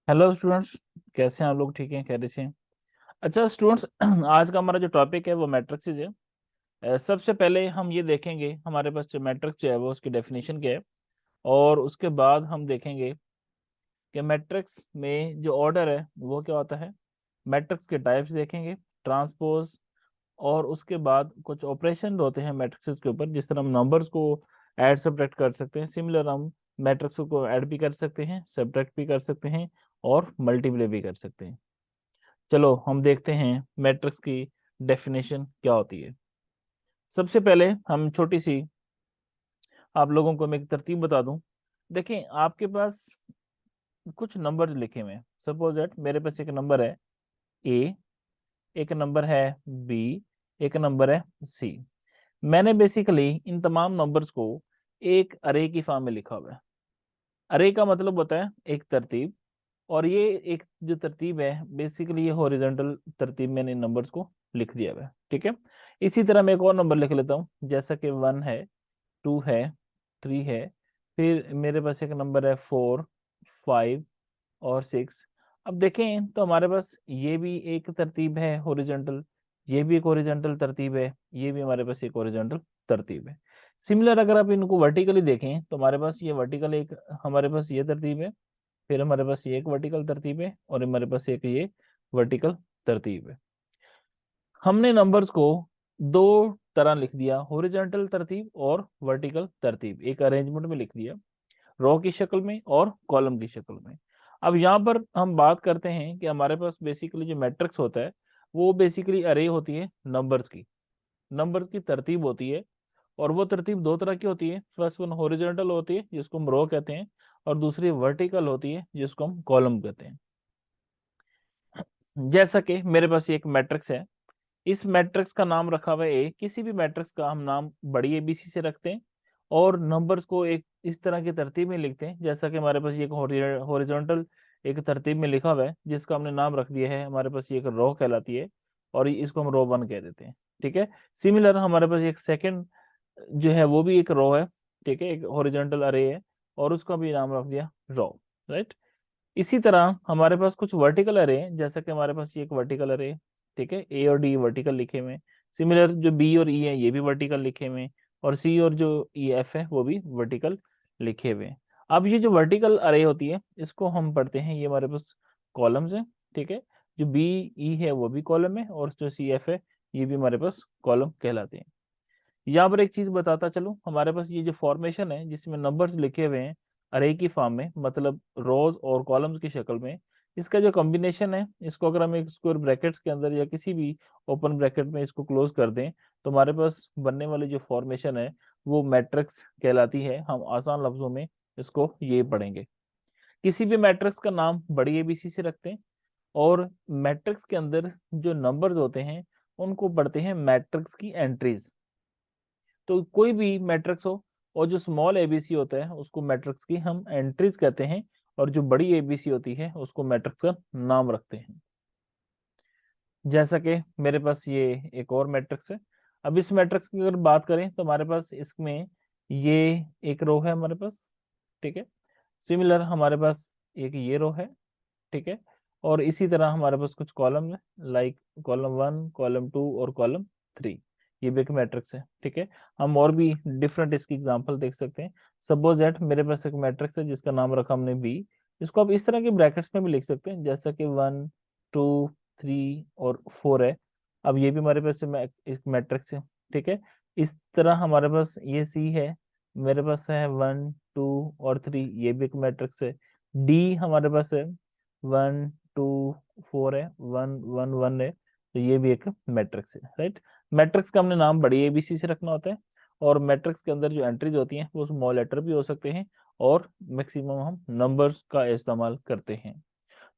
Hello students. कैसे हैं आप लोग? ठीक हैं? खैरियत से हैं? अच्छा स्टूडेंट्स, आज का हमारा जो टॉपिक है वो मैट्रिक्स है। सबसे पहले हम ये देखेंगे हमारे पास जो मैट्रिक्स जो है वो उसकी डेफिनेशन क्या है, और उसके बाद हम देखेंगे कि मैट्रिक्स में जो ऑर्डर है वो क्या होता है। मैट्रिक्स के टाइप्स देखेंगे, ट्रांसपोज, और उसके बाद कुछ ऑपरेशन होते हैं मैट्रिक्स के ऊपर, जिस तरह हम नंबर्स को ऐड सब्ट्रैक्ट कर सकते हैं। सिमिलर हम मैट्रिक्स को ऐड भी कर सकते हैं, सब्ट्रैक्ट भी कर सकते हैं, और मल्टीप्लाई भी कर सकते हैं। चलो हम देखते हैं मैट्रिक्स की डेफिनेशन क्या होती है। सबसे पहले हम छोटी सी आप लोगों को मैं एक तरतीब बता दूं। देखें, आपके पास कुछ नंबर्स लिखे हुए हैं। सपोज दैट मेरे पास एक नंबर है ए, एक नंबर है बी, एक नंबर है सी। मैंने बेसिकली इन तमाम नंबर्स को एक अरे की फॉर्म में लिखा हुआ है। अरे का मतलब होता है एक तरतीब, और ये एक जो तरतीब है बेसिकली ये हॉरिजॉन्टल तरतीब मैंने इन नंबर्स को लिख दिया हुआ है। ठीक है। इसी तरह मैं एक और नंबर लिख लेता हूँ, जैसा कि 1 है, 2 है, 3 है, फिर मेरे पास एक नंबर है 4, 5 और 6। अब देखें तो हमारे पास ये भी एक तरतीब है हॉरिजॉन्टल, ये भी एक हॉरिजॉन्टल तरतीब है, ये भी हमारे पास एक हॉरिजॉन्टल तरतीब है। सिमिलर अगर आप इनको वर्टिकली देखें तो हमारे पास ये वर्टिकल एक हमारे पास ये तरतीब है, फिर हमारे पास ये एक वर्टिकल तरतीब है, और हमारे पास एक ये वर्टिकल तरतीब है। हमने नंबर्स को दो तरह लिख दिया, हॉरिजॉन्टल तरतीब और वर्टिकल तरतीब, एक अरेंजमेंट में लिख दिया, रो की शक्ल में और कॉलम की शक्ल में। अब यहाँ पर हम बात करते हैं कि हमारे पास बेसिकली जो मैट्रिक्स होता है वो बेसिकली अरे होती है नंबर्स की तरतीब होती है। और वो तरतीब दो तरह की होती है। फर्स्ट वन हॉरिजॉन्टल होती है जिसको हम रो कहते हैं, और दूसरी वर्टिकल होती है जिसको हम कॉलम कहते हैं। जैसा कि मेरे पास ये एक मैट्रिक्स है, इस मैट्रिक्स का नाम रखा हुआ है ए। किसी भी मैट्रिक्स का हम नाम बड़ी एबीसी से रखते हैं, और नंबर्स को एक इस तरह की तरतीब में लिखते हैं, जैसा कि हमारे पास ये एक हॉरिजॉन्टल एक तरतीब में लिखा हुआ है जिसका हमने नाम रख दिया है, हमारे पास ये एक रो कहलाती है, और इसको हम रो 1 कह देते हैं। ठीक है। सिमिलर हमारे पास एक सेकंड जो है वो भी एक रो है। ठीक है, एक हॉरिजॉन्टल अरे है, और उसका भी नाम रख दिया रो। राइट। इसी तरह हमारे पास कुछ वर्टिकल अरे हैं, जैसा कि हमारे पास ये एक वर्टिकल अरे है। ठीक है, ए और डी वर्टिकल लिखे हुए हैं। सिमिलर जो बी और ई है ये भी वर्टिकल लिखे हुए हैं, और सी और जो ई एफ है वो भी वर्टिकल लिखे हुए हैं। अब ये जो वर्टिकल अरे होती है इसको हम पढ़ते हैं, ये हमारे पास कॉलम्स हैं। ठीक है, जो बी ई है वो भी कॉलम है, और जो सी एफ है ये भी हमारे पास कॉलम कहलाते हैं। यहाँ पर एक चीज बताता चलूं, हमारे पास ये जो फॉर्मेशन है जिसमें नंबर्स लिखे हुए हैं अरे की फॉर्म में, मतलब रोज और कॉलम्स की शक्ल में, इसका जो कॉम्बिनेशन है इसको अगर हम एक स्क्वायर ब्रैकेट्स के अंदर या किसी भी ओपन ब्रैकेट में इसको क्लोज कर दें तो हमारे पास बनने वाली जो फॉर्मेशन है वो मैट्रिक्स कहलाती है। हम आसान लफ्जों में इसको ये पढ़ेंगे। किसी भी मैट्रिक्स का नाम बड़ी एबीसी से रखते हैं, और मैट्रिक्स के अंदर जो नंबर्स होते हैं उनको पढ़ते हैं मैट्रिक्स की एंट्रीज। तो कोई भी मैट्रिक्स हो, और जो स्मॉल एबीसी होता है उसको मैट्रिक्स की हम एंट्रीज कहते हैं, और जो बड़ी एबीसी होती है उसको मैट्रिक्स का नाम रखते हैं। जैसा कि मेरे पास ये एक और मैट्रिक्स है। अब इस मैट्रिक्स की अगर बात करें तो हमारे पास इसमें ये एक रो है हमारे पास। ठीक है। सिमिलर हमारे पास एक ये रो है। ठीक है। और इसी तरह हमारे पास कुछ कॉलम है, लाइक कॉलम 1, कॉलम 2 और कॉलम 3। ये भी एक मैट्रिक्स है। ठीक है। हम और भी डिफरेंट इसकी एग्जांपल देख सकते हैं। सपोज दैट मेरे पास एक मैट्रिक्स है जिसका नाम रखा हमने बी। इसको आप इस तरह के ब्रैकेट्स में भी लिख सकते हैं, जैसा कि 1, 2, 3 और 4 है। अब ये भी हमारे पास एक मैट्रिक्स है। ठीक है। इस तरह हमारे पास ये सी है, मेरे पास है 1, 2 और 3, ये भी एक मैट्रिक्स है। डी हमारे पास है 1, 2, 4 है, 1, 1, 1 है, तो ये भी एक मैट्रिक्स है। राइट। मैट्रिक्स का हमने नाम बड़ी एबीसी से रखना होता है, और मैट्रिक्स के अंदर जो एंट्रीज होती हैं वो स्मॉल लेटर भी हो सकते हैं, और मैक्सिमम हम नंबर्स का इस्तेमाल करते हैं।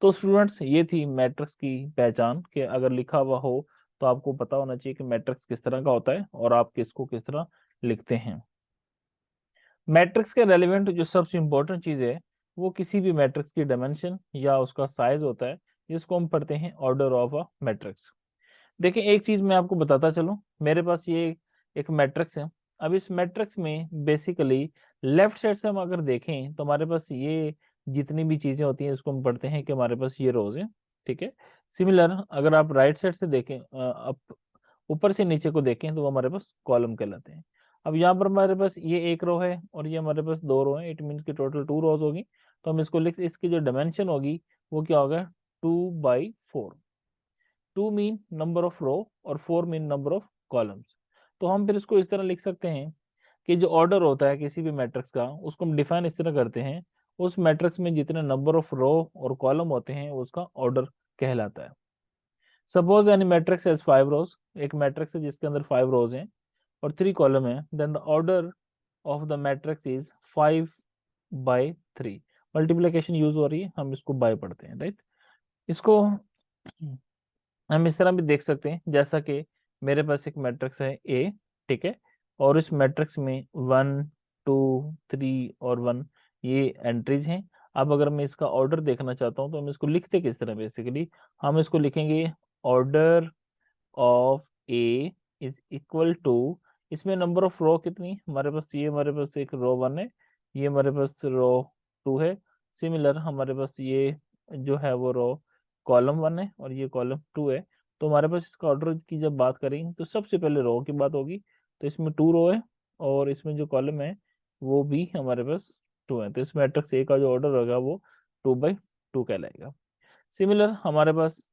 तो स्टूडेंट्स ये थी मैट्रिक्स की पहचान, कि अगर लिखा हुआ हो तो आपको पता होना चाहिए कि मैट्रिक्स किस तरह का होता है और आप किसको किस तरह लिखते हैं। मैट्रिक्स के रेलिवेंट जो सबसे इंपॉर्टेंट चीज है वो किसी भी मैट्रिक्स की डायमेंशन या उसका साइज होता है, जिसको हम पढ़ते हैं ऑर्डर ऑफ अ मैट्रिक्स। देखिए एक चीज मैं आपको बताता चलूं, मेरे पास ये एक मैट्रिक्स है। अब इस मैट्रिक्स में बेसिकली लेफ्ट साइड से हम अगर देखें तो हमारे पास ये जितनी भी चीजें होती हैं इसको हम पढ़ते हैं कि हमारे पास ये रोज है, ठीक है। सिमिलर अगर आप राइट साइड से देखें, अप ऊपर से नीचे को देखें, तो वो हमारे पास कॉलम कहलाते हैं। अब यहाँ पर हमारे पास ये एक रो है और ये हमारे पास दो रो है, इट मीन्स की टोटल 2 रोज होगी। तो हम इसको लिख, इसकी जो डायमेंशन होगी वो क्या होगा, 2/4। 2 मीन नंबर ऑफ रो और 4 मीन नंबर ऑफ कॉलम्स। तो हम फिर इसको इस तरह लिख सकते हैं कि जो ऑर्डर होता है किसी भी मैट्रिक्स का, उसको हम डिफाइन इस तरह करते हैं, उस मैट्रिक्स में जितने नंबर ऑफ रो और कॉलम होते हैं उसका ऑर्डर कहलाता है। सपोज एनी मैट्रिक्स हैज 5 रोज, एक मैट्रिक्स है जिसके अंदर 5 रोज हैं और 3 कॉलम है, then the order of the matrix is 5/3। Multiplication use हो रही है, हम इसको बाय पढ़ते हैं, राइट। इसको हम इस तरह भी देख सकते हैं, जैसा कि मेरे पास एक मैट्रिक्स है ए, ठीक है, और इस मैट्रिक्स में 1 2 3 और 1 ये एंट्रीज हैं। अब अगर मैं इसका ऑर्डर देखना चाहता हूँ तो हम इसको लिखते किस तरह, बेसिकली हम इसको लिखेंगे order of A is equal to, इसमें नंबर ऑफ रो कितनी हमारे पास, ये हमारे पास एक रो 1 है, ये हमारे पास रो 2 है। सिमिलर हमारे पास ये जो है वो रो कॉलम 1 है और ये कॉलम 2 है। तो हमारे पास इसका ऑर्डर की जब बात करेंगे तो सबसे पहले रो की बात होगी, तो इसमें 2 रो है और इसमें जो कॉलम है वो भी हमारे पास 2 है। तो इस मैट्रिक्स ए का जो ऑर्डर होगा वो 2/2 कहलाएगा। सिमिलर हमारे पास,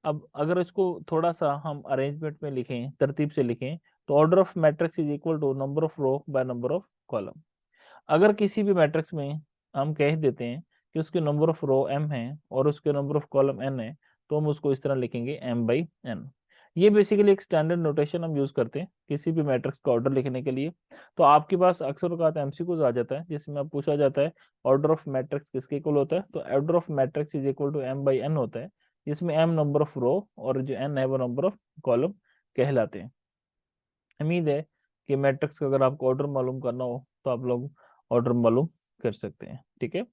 अब अगर इसको थोड़ा सा हम अरेंजमेंट में लिखें, तरतीब से लिखें, तो order of matrix is equal to number of row by number of column. अगर किसी भी मैट्रिक्स में हम कह देते हैं कि उसके नंबर ऑफ रो m है और उसके नंबर ऑफ कॉलम n है, तो हम उसको इस तरह लिखेंगे m/n। ये बेसिकली एक स्टैंडर्ड नोटेशन हम यूज करते हैं किसी भी मैट्रिक्स का ऑर्डर लिखने के लिए। तो आपके पास अक्सर औकात एमसीक्यूज आ जाता है जिसमें आप पूछा जाता है ऑर्डर ऑफ मैट्रिक्स किसके इक्वल होता है, तो order of matrix is equal to m/n होता है, जिसमें m नंबर ऑफ रो और जो n है वो नंबर ऑफ कॉलम कहलाते हैं। उम्मीद है कि मैट्रिक्स का अगर आपको ऑर्डर मालूम करना हो तो आप लोग ऑर्डर मालूम कर सकते हैं, ठीक है।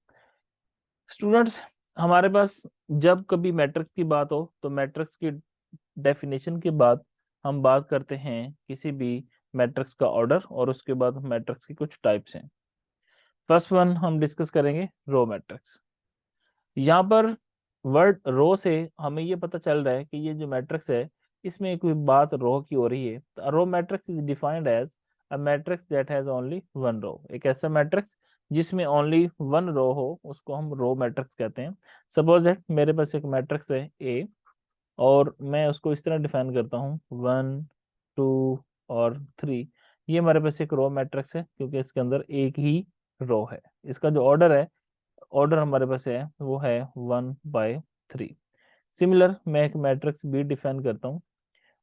स्टूडेंट्स, हमारे पास जब कभी मैट्रिक्स की बात हो तो मैट्रिक्स की डेफिनेशन के बाद हम बात करते हैं किसी भी मैट्रिक्स का ऑर्डर, और उसके बाद मैट्रिक्स की कुछ टाइप्स हैं। फर्स्ट वन हम डिस्कस करेंगे रो मैट्रिक्स। यहाँ पर वर्ड रो से हमें ये पता चल रहा है कि ये जो मैट्रिक्स है इसमें कोई बात रो की हो रही है। Row matrix is defined as a matrix that has only one row. एक ऐसा मैट्रिक्स जिसमें ओनली वन रो हो उसको हम रो मैट्रिक्स कहते हैं। सपोज दैट मेरे पास एक मैट्रिक्स है ए और मैं उसको इस तरह डिफाइन करता हूँ 1 2 और 3। ये हमारे पास एक रो मैट्रिक्स है क्योंकि इसके अंदर एक ही रो है। इसका जो ऑर्डर है, ऑर्डर हमारे पास है वो है 1/3। सिमिलर मैं एक मैट्रिक्स बी डिफाइन करता हूँ,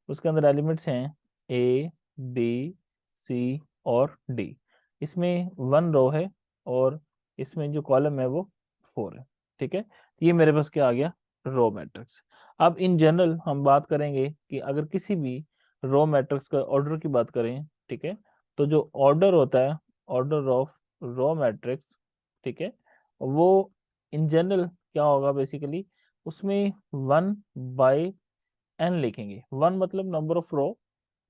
उसके अंदर एलिमेंट्स हैं ए बी सी और डी। इसमें वन रो है और इसमें जो कॉलम है वो 4 है, ठीक है। ये मेरे पास क्या आ गया, रो मैट्रिक्स। अब इन जनरल हम बात करेंगे कि अगर किसी भी रो मैट्रिक्स का ऑर्डर की बात करें, ठीक है, तो जो ऑर्डर होता है, ऑर्डर ऑफ रो मैट्रिक्स, ठीक है, वो इन जनरल क्या होगा, बेसिकली उसमें 1/n लिखेंगे। 1 मतलब नंबर ऑफ रो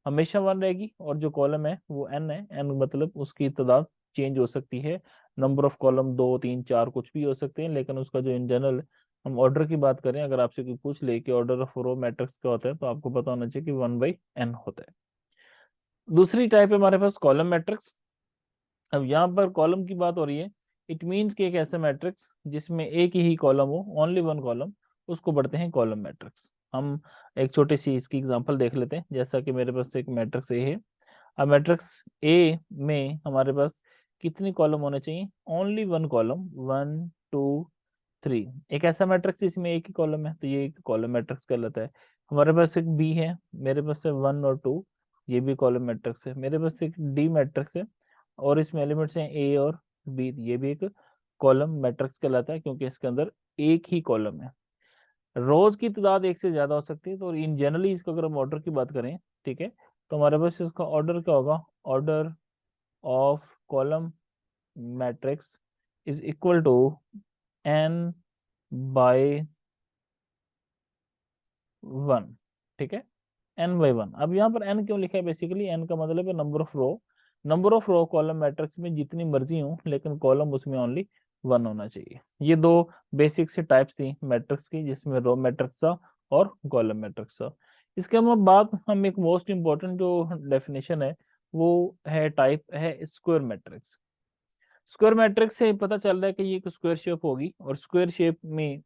हमेशा 1 रहेगी और जो कॉलम है वो n है। n मतलब उसकी तादाद चेंज हो सकती है, नंबर ऑफ कॉलम 2 3 4 कुछ भी हो सकते हैं, लेकिन उसका जो इन जनरल हम ऑर्डर की बात करें, अगर आपसे कोई पूछ ले कि ऑर्डर ऑफ रो मैट्रिक्स क्या होता है तो आपको पता होना चाहिए कि 1/n होता है। दूसरी टाइप है हमारे पास कॉलम मैट्रिक्स। अब यहाँ पर कॉलम की बात हो रही है, इट मीन्स कि एक ऐसा मैट्रिक्स जिसमें एक ही कॉलम हो, ओनली वन कॉलम, उसको पढ़ते हैं कॉलम मैट्रिक्स। हम एक छोटी सी इसकी एग्जांपल देख लेते हैं। जैसा कि मेरे पास एक मैट्रिक्स ए है। अब मैट्रिक्स ए में हमारे पास कितनी कॉलम होने चाहिए, ओनली वन कॉलम, 1 2 3। एक ऐसा मैट्रिक्स जिसमें एक ही कॉलम है तो ये एक कॉलम मैट्रिक्स कहलाता है। हमारे पास एक बी है, मेरे पास है 1 और 2, ये भी कॉलम मैट्रिक्स है। मेरे पास एक डी मैट्रिक्स है और इसमें एलिमेंट्स हैं ए और बी, ये भी एक कॉलम मैट्रिक्स कहलाता है क्योंकि इसके अंदर एक ही कॉलम है। रोज की तादाद एक से ज्यादा हो सकती है, तो इन जनरली इसका अगर हम ऑर्डर की बात करें, ठीक है, तो हमारे पास इसका ऑर्डर क्या होगा, order of column matrix is equal to n/1, ठीक है, n/1। अब यहाँ पर n क्यों लिखा है, बेसिकली n का मतलब है number of row. Number of row column matrix में जितनी मर्जी हो लेकिन कॉलम उसमें ओनली 1 होना चाहिए। ये दो बेसिक से टाइप्स थी मैट्रिक्स की, जिसमें रो मैट्रिक्स था और कॉलम मैट्रिक्स था। इसके हम बात, हम एक मोस्ट इंपॉर्टेंट जो डेफिनेशन है वो है, टाइप है स्क्वायर मैट्रिक्स। स्क्वायर मैट्रिक्स से पता चल रहा है कि ये एक स्क्वायर शेप होगी, और स्क्वायर शेप में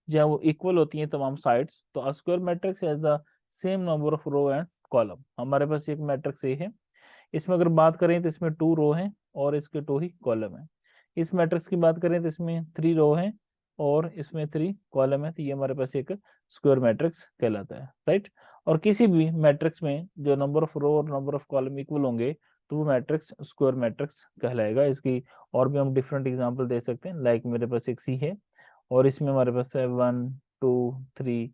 जब वो इक्वल होती हैं तमाम साइड्स, तो square matrix has the same number of row and column. हमारे पास एक मैट्रिक्स ये है, इसमें अगर बात करें तो इसमें 2 रो हैं और इसके 2 ही कॉलम है। इस मैट्रिक्स की बात करें तो इसमें 3 रो हैं और इसमें 3 कॉलम है, तो ये हमारे पास एक स्क्वायर मैट्रिक्स कहलाता है, राइट। और किसी भी मैट्रिक्स में जो नंबर ऑफ रो और नंबर ऑफ कॉलम इक्वल होंगे तो वो मैट्रिक्स स्क्वायर मैट्रिक्स कहलाएगा। इसकी और भी हम डिफरेंट एग्जांपल दे सकते हैं, लाइक मेरे पास एक सी है और इसमें हमारे पास है 1 2 3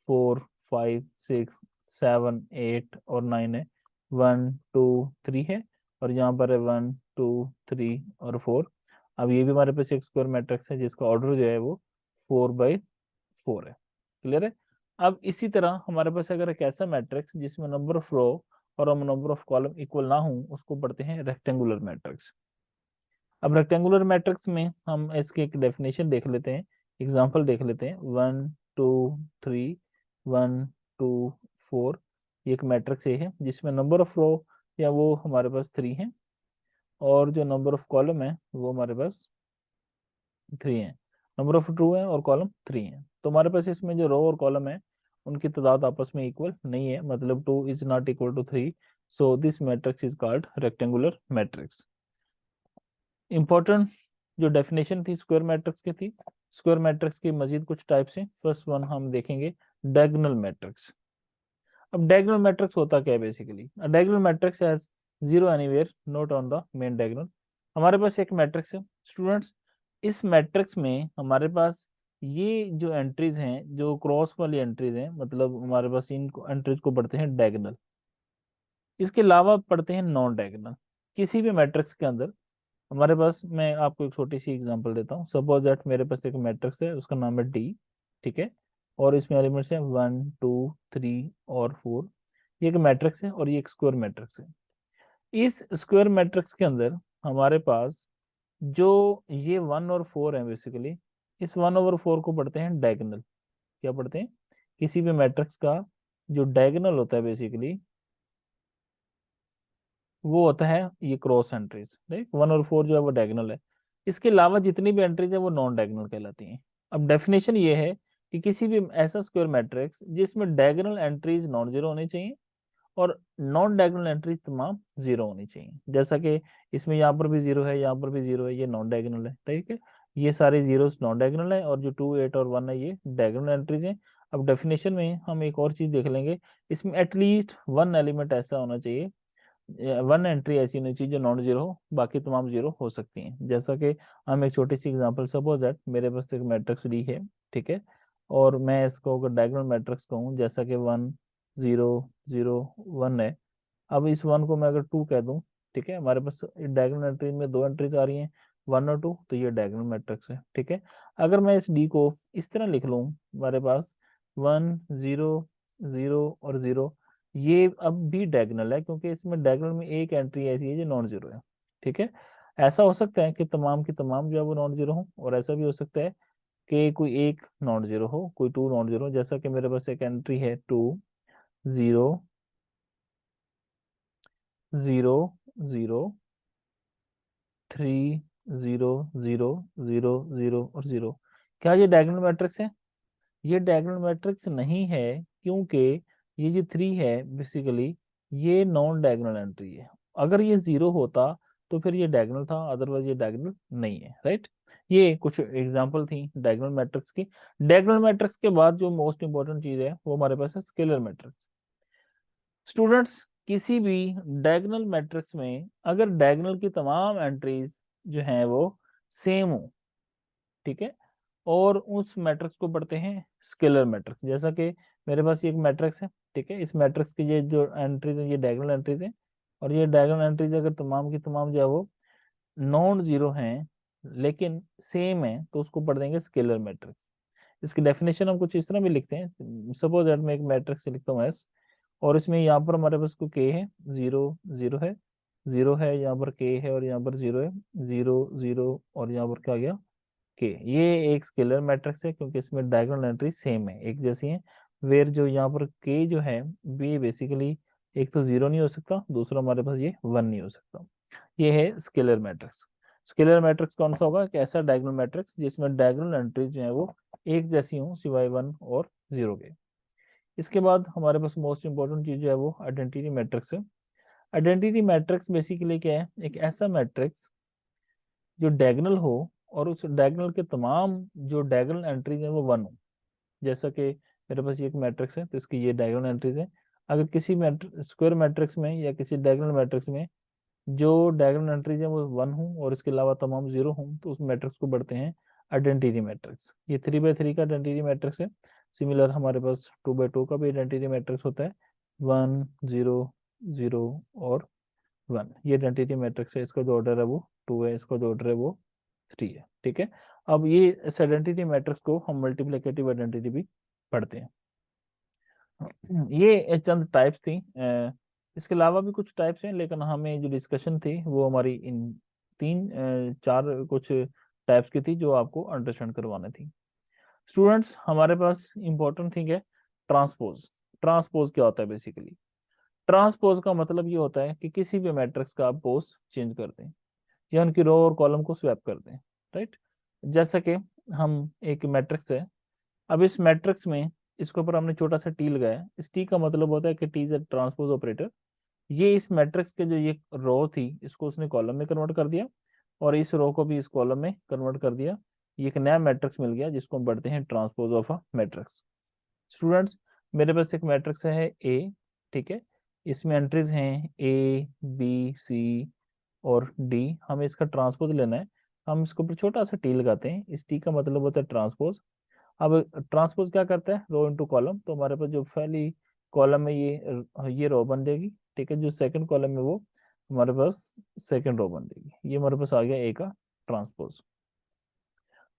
4 5 6 7 8 और 9 है। 1 2 3 है और यहाँ पर है 1 2 3 और 4। अब ये भी हमारे पास एक स्क्वायर मैट्रिक्स है जिसका ऑर्डर जो है वो 4/4 है। क्लियर है। अब इसी तरह हमारे पास अगर एक ऐसा मैट्रिक्स जिसमें नंबर ऑफ रो और नंबर ऑफ कॉलम इक्वल ना हो, उसको पढ़ते हैं रेक्टेंगुलर मैट्रिक्स। अब रेक्टेंगुलर मैट्रिक्स में हम इसकी एक डेफिनेशन देख लेते हैं, एग्जांपल देख लेते हैं। 1 2 3 1 2 4, ये एक मैट्रिक्स ये है जिसमें नंबर ऑफ रो या वो हमारे पास 3 है और जो नंबर ऑफ कॉलम है वो हमारे पास 3 है। नंबर ऑफ रो है और कॉलम 3 है, तो हमारे पास इसमें जो रो और कॉलम है उनकी तादाद आपस में इक्वल नहीं है, मतलब 2 is not equal to 3। So this matrix is called rectangular matrix. Important जो डेफिनेशन थी स्क्वायर मैट्रिक्स की थी। स्क्वायर मैट्रिक्स की मजीद कुछ टाइप्स हैं। फर्स्ट वन हम देखेंगे डायगोनल मैट्रिक्स। अब डायगोनल मैट्रिक्स होता क्या है basically? Diagonal matrix has zero anywhere note on the main diagonal. हमारे पास एक मैट्रिक्स है स्टूडेंट्स, इस मैट्रिक्स में हमारे पास ये जो एंट्रीज हैं, जो क्रॉस वाली एंट्रीज हैं, मतलब हमारे पास इन एंट्रीज को पढ़ते हैं डायगोनल। इसके अलावा पढ़ते हैं नॉन डायगोनल। किसी भी मैट्रिक्स के अंदर हमारे पास, मैं आपको एक छोटी सी एग्जांपल देता हूँ। सपोज दैट मेरे पास एक मैट्रिक्स है, उसका नाम है डी, ठीक है, और इसमें एलिमेंट्स हैं 1 2 3 और 4। ये एक मैट्रिक्स है और ये एक स्क्वायर मैट्रिक्स है। इस स्क्वायर मैट्रिक्स के अंदर हमारे पास जो ये 1 और 4 है बेसिकली, इस 1/4 को पढ़ते हैं डायगोनल। क्या पढ़ते हैं? किसी भी मैट्रिक्स का जो डायगोनल होता है बेसिकली वो होता है ये क्रॉस एंट्रीज, राइट। 1 और 4 जो है वो डायगोनल है। इसके अलावा जितनी भी एंट्रीज है वो नॉन डायगोनल कहलाती हैं। अब डेफिनेशन ये है कि किसी भी ऐसा स्क्वायर मैट्रिक्स जिसमें डायगोनल एंट्रीज नॉन जीरो होनी चाहिए और नॉन डायगोनल एंट्रीज तमाम जीरो होनी चाहिए। जैसा कि इसमें यहाँ पर भी जीरो है, यहाँ पर भी जीरो है, ये नॉन डायगोनल है, ठीक है। ये सारे जीरोस नॉन डायगोनल है और जो 2 8 और 1 है ये डायगोनल एंट्रीज हैं। अब डेफिनेशन में हम एक और चीज देख लेंगे, इसमें एटलीस्ट वन एलिमेंट ऐसा होना चाहिए, वन एंट्री ऐसी होनी चाहिए जो नॉन जीरो हो, बाकी तमाम जीरो हो सकती हैं। जैसा कि हम एक छोटी सी एग्जांपल, सपोज दैट मेरे पास एक मैट्रिक्स डी है, ठीक है, और मैं इसको अगर डायगोनल मैट्रिक्स कहूँ, जैसा कि 1 0 0 1 है। अब इस 1 को मैं अगर 2 कह दूं, ठीक है, हमारे पास डायगोनल एंट्री में दो एंट्रीज आ रही हैं 1 और 2, तो ये डायगोनल मैट्रिक्स है, ठीक है। अगर मैं इस डी को इस तरह लिख लूं, हमारे पास 1 0 0 और 0, ये अब भी डायगोनल है क्योंकि इसमें डायगोनल में एक एंट्री ऐसी है जो नॉन जीरो है, ठीक है। ऐसा हो सकता है कि तमाम की तमाम जो है वो नॉन जीरो हो, और ऐसा भी हो सकता है कि कोई एक नॉन जीरो हो, कोई 2 नॉन जीरो हो। जैसा कि मेरे पास एक एंट्री है 2 0 0 0 3 0 0 0 0 और 0। क्या ये डायगोनल मैट्रिक्स है? ये डायगोनल मैट्रिक्स नहीं है, क्योंकि ये जो 3 है बेसिकली ये नॉन डायगोनल एंट्री है। अगर ये 0 होता तो फिर ये डायगोनल था, अदरवाइज ये डायगोनल नहीं है, राइट। ये कुछ एग्जांपल थी डायगोनल मैट्रिक्स की। डायगोनल मैट्रिक्स के बाद जो मोस्ट इंपॉर्टेंट चीज है वो हमारे पास है स्केलर मैट्रिक्स। स्टूडेंट्स, किसी भी डायगोनल मैट्रिक्स में अगर डायगोनल की तमाम एंट्रीज जो हैं वो सेम हो, ठीक है, और उस मैट्रिक्स को पढ़ते हैं स्केलर मैट्रिक्स। जैसा कि मेरे पास ये एक मैट्रिक्स है, ठीक है, इस मैट्रिक्स की ये जो एंट्रीज है ये डायगोनल एंट्रीज हैं, और ये डायगोनल एंट्रीज अगर तमाम की तमाम जो है वो नॉन जीरो हैं लेकिन सेम है, तो उसको पढ़ देंगे स्केलर मैट्रिक्स। इसकी डेफिनेशन हम कुछ इस तरह भी लिखते हैं। सपोज दैट मैं एक मैट्रिक्स लिखता हूँ एस, और इसमें यहाँ पर हमारे पास को के है, 0 0 है, 0 है, यहाँ पर के है और यहाँ पर 0 है, 0 0 और यहाँ पर क्या गया के, ये एक स्केलर मैट्रिक्स है क्योंकि इसमें डायगोनल एंट्री सेम है, एक जैसी है। वेयर जो यहाँ पर के जो है ये बेसिकली एक तो 0 नहीं हो सकता, दूसरा हमारे पास ये 1 नहीं हो सकता। ये है स्केलर मैट्रिक्स। स्केलर मैट्रिक्स कौन सा होगा? एक ऐसा डायगोनल मैट्रिक्स जिसमें डायगोनल एंट्रीज जो है वो एक जैसी हों सिवाय 1 और 0 के। इसके बाद हमारे पास मोस्ट इंपॉर्टेंट चीज जो है वो आइडेंटिटी मैट्रिक्स है। आइडेंटिटी मैट्रिक्स बेसिकली क्या है? एक ऐसा मैट्रिक्स जो डायगोनल हो और उस डायगोनल के तमाम जो डायगोनल एंट्रीज हैं वो 1 हो। जैसा कि मेरे पास ये एक मैट्रिक्स है तो इसकी ये डायगोनल एंट्रीज है। अगर किसी स्क्वायर मैट्रिक्स में या किसी डायगोनल मैट्रिक्स में जो डायगोनल एंट्रीज है वो 1 हो और इसके अलावा तमाम 0 हो तो उस मैट्रिक्स को बढ़ते हैं आइडेंटिटी मैट्रिक्स। ये 3x3 का आइडेंटिटी मैट्रिक्स है। सिमिलर हमारे पास 2x2 का भी आइडेंटिटी मैट्रिक्स होता है, 1 0 0 और 1। ये आइडेंटिटी मैट्रिक्स है, इसका जो ऑर्डर है वो 2 है, इसका जो ऑर्डर है वो 3 है। ठीक है, अब ये इस आइडेंटिटी मैट्रिक्स को हम मल्टीप्लिकेटिव आइडेंटिटी भी पढ़ते हैं। ये चंद टाइप्स थी, इसके अलावा भी कुछ टाइप्स हैं लेकिन हमें जो डिस्कशन थी वो हमारी इन तीन चार कुछ टाइप्स की थी जो आपको अंडरस्टैंड करवाने थी। स्टूडेंट्स हमारे पास इंपॉर्टेंट थिंग है ट्रांसपोज। ट्रांसपोज क्या होता है? बेसिकली ट्रांसपोज का मतलब ये होता है कि किसी भी मैट्रिक्स का आप पोज चेंज कर दें या उनकी रो और कॉलम को स्वैप कर दें। राइट, जैसा कि हम एक मैट्रिक्स है, अब इस मैट्रिक्स में इसके ऊपर हमने छोटा सा टी लगाया, इस टी का मतलब होता है कि T is a transpose operator. ये इस मैट्रिक्स के जो ये रो थी इसको उसने कॉलम में कन्वर्ट कर दिया और इस रो को भी इस कॉलम में कन्वर्ट कर दिया। ये एक नया मैट्रिक्स मिल गया जिसको हम पढ़ते हैं transpose of a matrix. Students मेरे पास एक मैट्रिक्स है ए, ठीक है, इसमें एंट्रीज हैं ए बी सी और डी। हमें इसका ट्रांसपोज लेना है, हम इसके ऊपर छोटा सा टी लगाते हैं, इस टी का मतलब होता है ट्रांसपोज। अब ट्रांसपोज क्या करता है? रो इनटू कॉलम, तो हमारे पास जो पहली कॉलम में ये रो बन जाएगी, ठीक है, जो सेकंड कॉलम में वो हमारे पास सेकंड रो बन जाएगी। ये हमारे पास आ गया ए का ट्रांसपोज।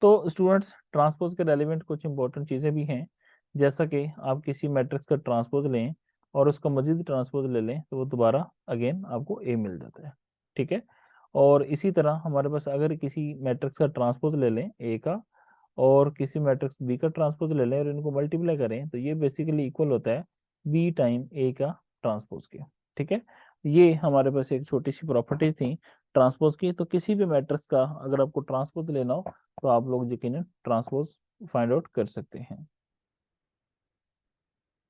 तो स्टूडेंट्स ट्रांसपोज के रेलिवेंट कुछ इंपॉर्टेंट चीजें भी हैं, जैसा कि आप किसी मैट्रिक्स का ट्रांसपोज लें और उसका मजीद ट्रांसपोज ले लें तो वो दोबारा अगेन आपको ए मिल जाता है। ठीक है, और इसी तरह हमारे पास अगर किसी मैट्रिक्स का ट्रांसपोज ले लें ए का और किसी मैट्रिक्स बी का ट्रांसपोज ले लें और इनको मल्टीप्लाई करें तो ये बेसिकली इक्वल होता है बी टाइम ए का ट्रांसपोज के। ठीक है, ये हमारे पास एक छोटी सी प्रॉपर्टीज थी ट्रांसपोज की। तो किसी भी मैट्रिक्स का अगर आपको ट्रांसपोज लेना हो तो आप लोग यकीनन ट्रांसपोज फाइंड आउट कर सकते हैं।